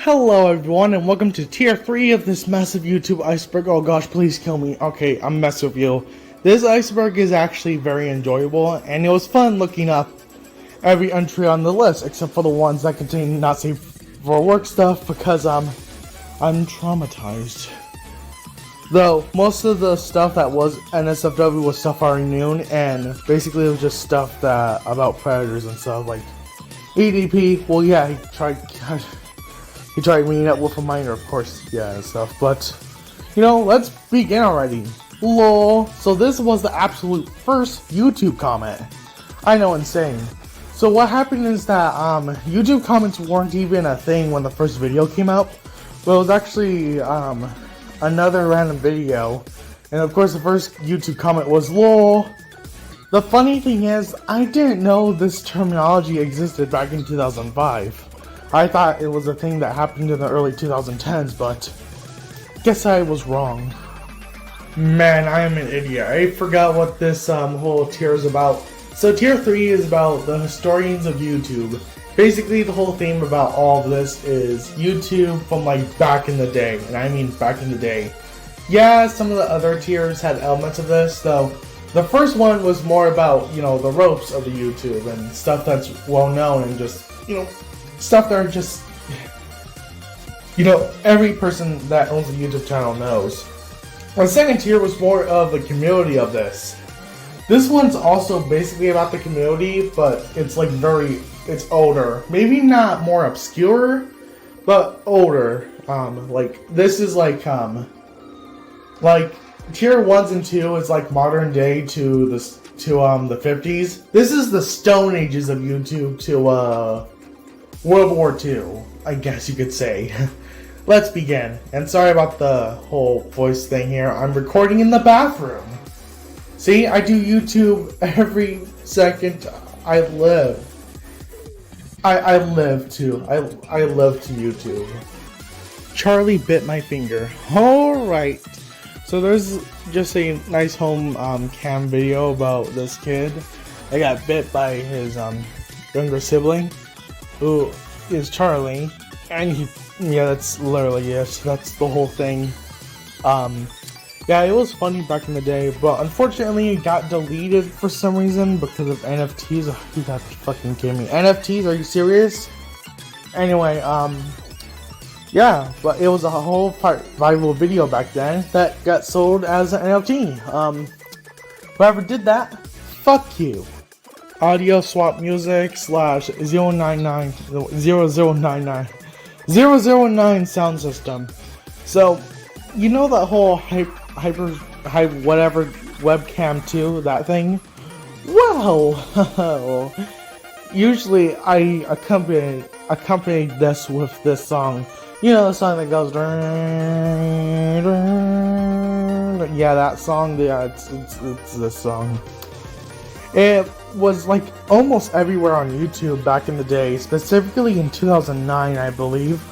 Hello everyone and welcome to tier 3 of this massive YouTube iceberg. Oh gosh, please kill me. Okay, I'm messing with you. This iceberg is actually very enjoyable and it was fun looking up every entry on the list except for the ones that contain not safe for work stuff because I'm traumatized. Though most of the stuff that was NSFW was stuff I already knew, and basically it was just stuff that about predators and stuff like EDP. Well, yeah, he tried meeting up with a minor, of course, yeah, and stuff, but, you know, let's begin already. Lol. So this was the absolute first YouTube comment. I know, insane. So what happened is that, YouTube comments weren't even a thing when the first video came out, but it was actually, another random video, and of course the first YouTube comment was lol. The funny thing is, I didn't know this terminology existed back in 2005. I thought it was a thing that happened in the early 2010s, but guess I was wrong. Man, I am an idiot. I forgot what this whole tier is about. So tier 3 is about the historians of YouTube. Basically, the whole theme about all of this is YouTube from like back in the day, and I mean back in the day. Yeah, some of the other tiers had elements of this, though. The first one was more about, you know, the ropes of the YouTube and stuff that's well known and just, you know, stuff that are just, you know, every person that owns a YouTube channel knows. The second tier was more of the community of this. This one's also basically about the community, but it's like it's older. Maybe not more obscure, but older. Like this is like tier 1s and 2 is like modern day to the 50s. This is the Stone Ages of YouTube to World War II, I guess you could say. Let's begin. And sorry about the whole voice thing here. I'm recording in the bathroom. See, I do YouTube every second I live. I live to YouTube. Charlie bit my finger. Alright. So there's just a nice home cam video about this kid. I got bit by his younger sibling, who is Charlie. And that's literally it. That's the whole thing. Yeah, it was funny back in the day, but unfortunately it got deleted for some reason because of NFTs. Oh, you gotta be fucking kidding me. NFTs? Are you serious? Anyway, yeah, but it was a whole viral video back then that got sold as an NFT. Whoever did that, fuck you. Audio swap music / 099 009 sound system. So, you know that whole hype whatever webcam 2, that thing? Well, usually I accompanied this with this song. You know the song that goes, yeah, that song. Yeah, it's this song. It was like almost everywhere on YouTube back in the day, specifically in 2009, I believe.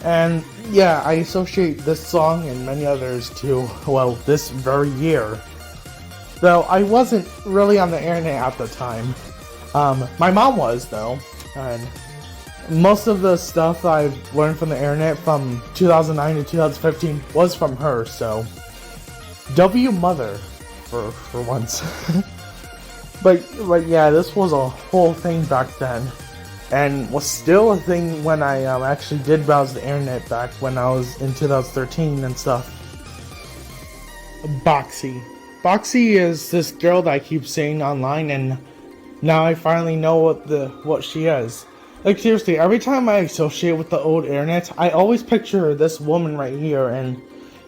And yeah, I associate this song and many others to, well, this very year. Though I wasn't really on the internet at the time. My mom was, though, and most of the stuff I've learned from the internet from 2009 to 2015 was from her, so W mother, for once. But yeah, this was a whole thing back then. And was still a thing when I actually did browse the internet back when I was in 2013 and stuff. Boxy. Boxy is this girl that I keep saying online, and now I finally know what she is. Like seriously, every time I associate with the old internet, I always picture this woman right here, and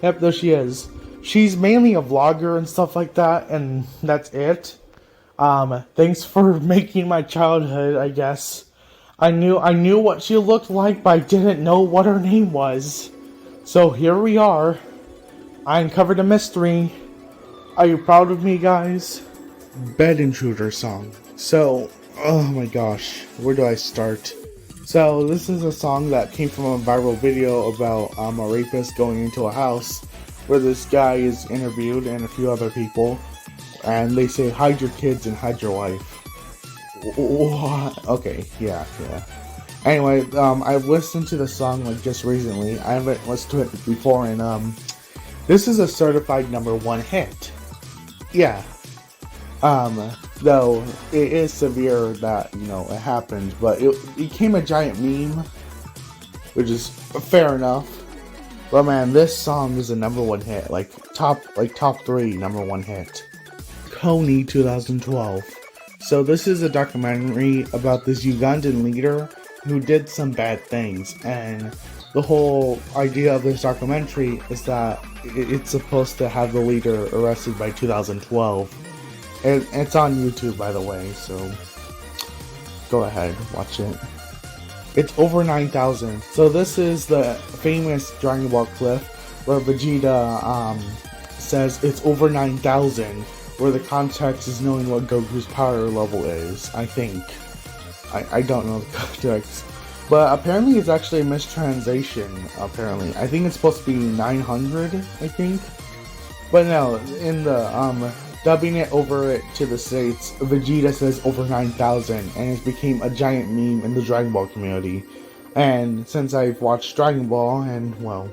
yep, there she is. She's mainly a vlogger and stuff like that, and that's it. Thanks for making my childhood, I guess. I knew what she looked like, but I didn't know what her name was. So here we are. I uncovered a mystery. Are you proud of me, guys? Bed Intruder song. So, oh my gosh, where do I start? So this is a song that came from a viral video about a rapist going into a house where this guy is interviewed and a few other people, and they say hide your kids and hide your wife. What? Okay, yeah. Anyway, I've listened to the song like just recently. I haven't listened to it before, and this is a certified #1 hit. Yeah. Though it is severe that, you know, it happened, but it became a giant meme, which is fair enough. But man, this song is a #1 hit, like top 3 #1 hit. Coney 2012. So this is a documentary about this Ugandan leader who did some bad things, and the whole idea of this documentary is that it's supposed to have the leader arrested by 2012. And it's on YouTube, by the way, so go ahead, watch it. It's over 9,000. So this is the famous Dragon Ball clip where Vegeta says it's over 9,000, where the context is knowing what Goku's power level is, I think. I don't know the context. But apparently it's actually a mistranslation, apparently. I think it's supposed to be 900, I think. But no, in the dubbing it over it to the States, Vegeta says over 9,000, and it became a giant meme in the Dragon Ball community. And since I've watched Dragon Ball, and well,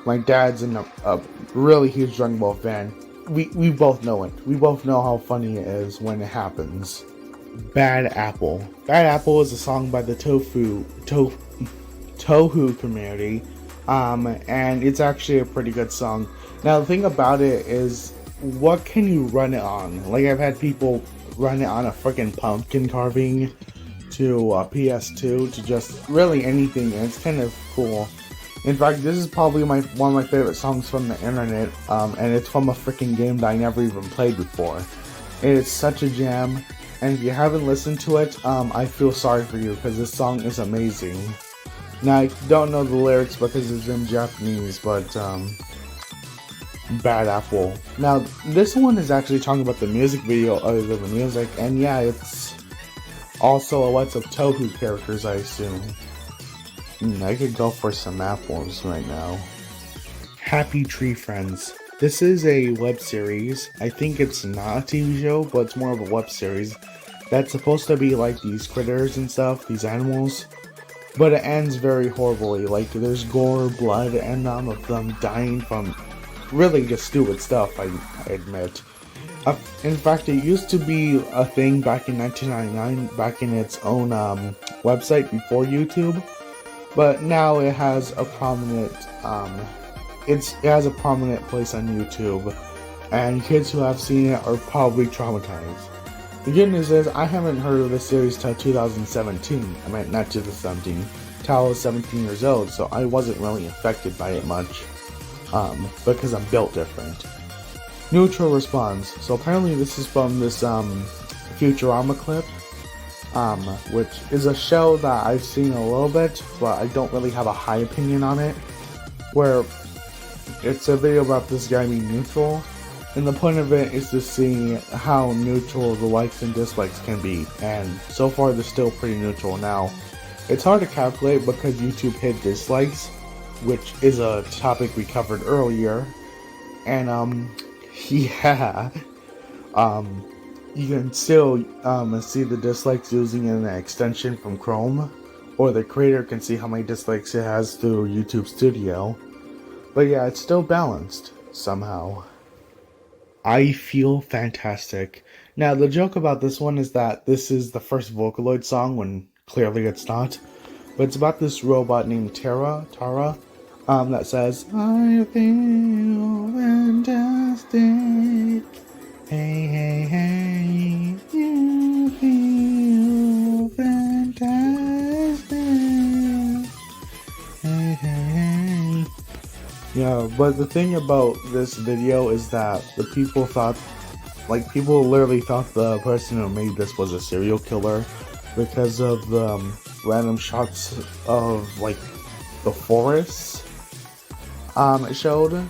my dad's a really huge Dragon Ball fan, we both know it. We both know how funny it is when it happens. Bad Apple. Bad Apple is a song by the Tohu community, and it's actually a pretty good song. Now the thing about it is, what can you run it on? Like, I've had people run it on a freaking pumpkin carving, to PS2, to just really anything, and it's kind of cool. In fact, this is probably one of my favorite songs from the internet, and it's from a freaking game that I never even played before. It's such a jam, and if you haven't listened to it, I feel sorry for you, because this song is amazing. Now, I don't know the lyrics because it's in Japanese, but, Bad Apple. Now, this one is actually talking about the music video other than the music, and yeah, it's also a lots of Tohu characters, I assume. I could go for some apples right now. Happy Tree Friends. This is a web series. I think it's not a TV show, but it's more of a web series that's supposed to be like these critters and stuff, these animals. But it ends very horribly. Like, there's gore, blood, and none of them dying from really just stupid stuff, I admit. In fact, it used to be a thing back in 1999, back in its own website before YouTube. But now it has a prominent, it has a prominent place on YouTube, and kids who have seen it are probably traumatized. The good news is, I haven't heard of this series till 2017. I meant not 2017, till I was 17 years old, so I wasn't really affected by it much, because I'm built different. Neutral Response. So apparently this is from this Futurama clip, which is a show that I've seen a little bit, but I don't really have a high opinion on it, where it's a video about this guy being neutral, and the point of it is to see how neutral the likes and dislikes can be, and so far they're still pretty neutral. Now, it's hard to calculate because YouTube hid dislikes, which is a topic we covered earlier, and yeah, you can still see the dislikes using an extension from Chrome, or the creator can see how many dislikes it has through YouTube Studio. But yeah, it's still balanced somehow. I Feel Fantastic. Now, the joke about this one is that this is the first Vocaloid song, when clearly it's not. But it's about this robot named Tara, that says, I feel fantastic. Hey, hey, hey, you feel fantastic. Hey, hey, hey. Yeah, but the thing about this video is that the people thought, like, people literally thought the person who made this was a serial killer because of the random shots of, like, the forests it showed,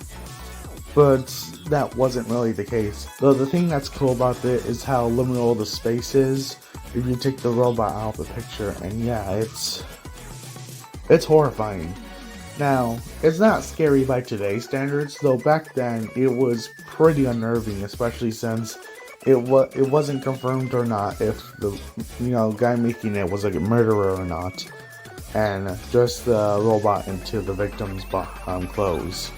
but that wasn't really the case. Though the thing that's cool about it is how liminal the space is if you take the robot out of the picture, and yeah, it's horrifying. Now, it's not scary by today's standards, though back then it was pretty unnerving, especially since it wasn't confirmed or not if the guy making it was like a murderer or not, and just the robot into the victim's clothes.